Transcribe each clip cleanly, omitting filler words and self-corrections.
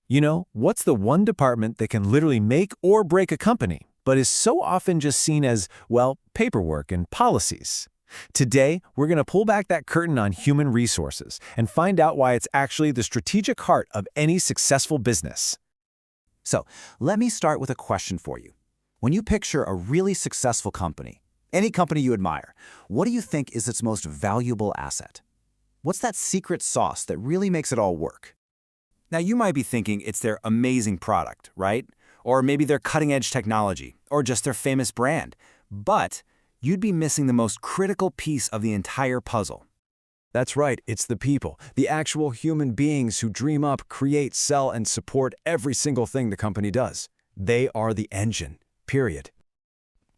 What's the one department that can literally make or break a company, but is so often just seen as, well, paperwork and policies? Today, we're going to pull back that curtain on human resources and find out why it's actually the strategic heart of any successful business. So, let me start with a question for you. When you picture a really successful company, any company you admire, what do you think is its most valuable asset? What's that secret sauce that really makes it all work? Now, you might be thinking it's their amazing product, right? Or maybe their cutting-edge technology, or just their famous brand. But you'd be missing the most critical piece of the entire puzzle. That's right, it's the people, the actual human beings who dream up, create, sell, and support every single thing the company does. They are the engine, period.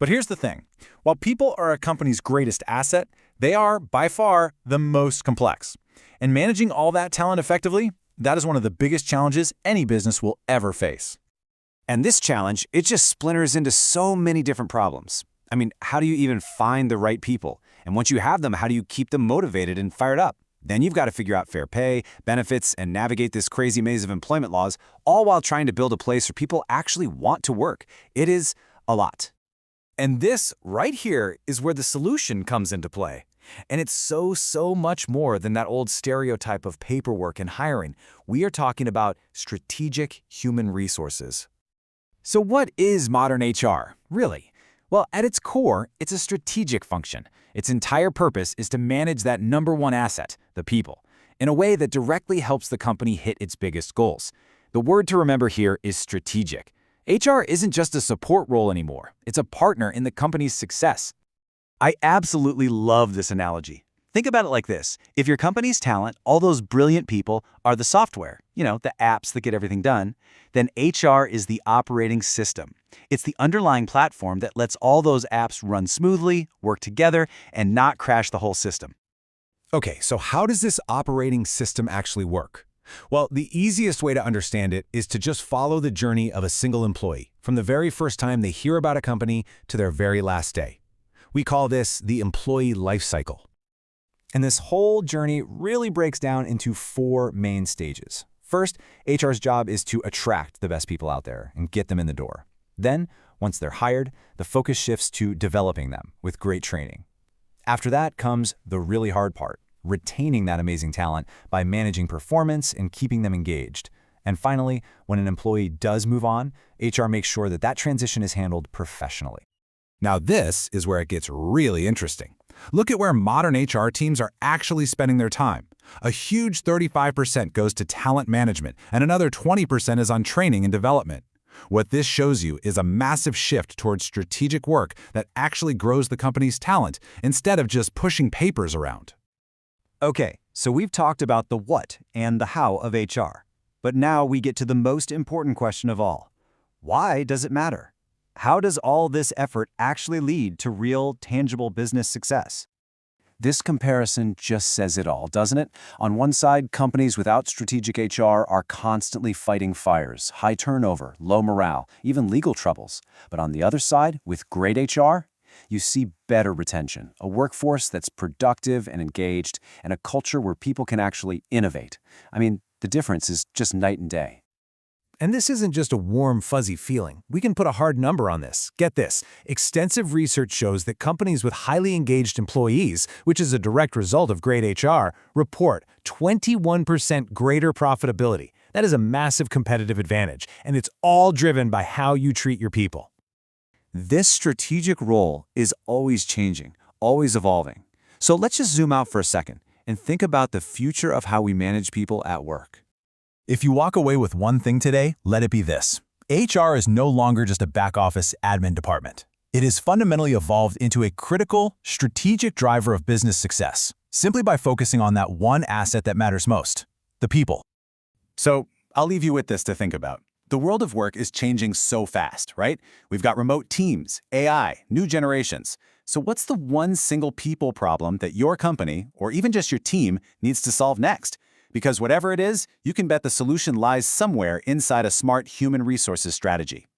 But here's the thing. While people are a company's greatest asset, they are, by far, the most complex. And managing all that talent effectively, that is one of the biggest challenges any business will ever face. And this challenge, it just splinters into so many different problems. I mean, how do you even find the right people? And once you have them, how do you keep them motivated and fired up? Then you've got to figure out fair pay, benefits, and navigate this crazy maze of employment laws, all while trying to build a place where people actually want to work. It is a lot. And this right here is where the solution comes into play. And it's so much more than that old stereotype of paperwork and hiring. We are talking about strategic human resources. So what is modern HR, really? Well, at its core, it's a strategic function. Its entire purpose is to manage that number one asset, the people, in a way that directly helps the company hit its biggest goals. The word to remember here is strategic. HR isn't just a support role anymore. It's a partner in the company's success. I absolutely love this analogy. Think about it like this. If your company's talent, all those brilliant people, are the software, the apps that get everything done, then HR is the operating system. It's the underlying platform that lets all those apps run smoothly, work together, and not crash the whole system. Okay, so how does this operating system actually work? Well, the easiest way to understand it is to just follow the journey of a single employee, from the very first time they hear about a company to their very last day. We call this the employee life cycle. And this whole journey really breaks down into 4 main stages. First, HR's job is to attract the best people out there and get them in the door. Then, once they're hired, the focus shifts to developing them with great training. After that comes the really hard part, retaining that amazing talent by managing performance and keeping them engaged. And finally, when an employee does move on, HR makes sure that that transition is handled professionally. Now this is where it gets really interesting. Look at where modern HR teams are actually spending their time. A huge 35% goes to talent management, and another 20% is on training and development. What this shows you is a massive shift towards strategic work that actually grows the company's talent instead of just pushing papers around. Okay, so we've talked about the what and the how of HR. But now we get to the most important question of all. Why does it matter? How does all this effort actually lead to real, tangible business success? This comparison just says it all, doesn't it? On one side, companies without strategic HR are constantly fighting fires, high turnover, low morale, even legal troubles. But on the other side, with great HR, you see better retention, a workforce that's productive and engaged, and a culture where people can actually innovate. I mean, the difference is just night and day. And this isn't just a warm, fuzzy feeling. We can put a hard number on this. Get this. Extensive research shows that companies with highly engaged employees, which is a direct result of great HR, report 21% greater profitability. That is a massive competitive advantage, and it's all driven by how you treat your people. This strategic role is always changing, always evolving. So let's just zoom out for a second and think about the future of how we manage people at work. If you walk away with one thing today, let it be this. HR is no longer just a back-office admin department. It is fundamentally evolved into a critical, strategic driver of business success, simply by focusing on that one asset that matters most, the people. So, I'll leave you with this to think about. The world of work is changing so fast, right? We've got remote teams, AI, new generations. So what's the one single people problem that your company, or even just your team, needs to solve next? Because whatever it is, you can bet the solution lies somewhere inside a smart human resources strategy.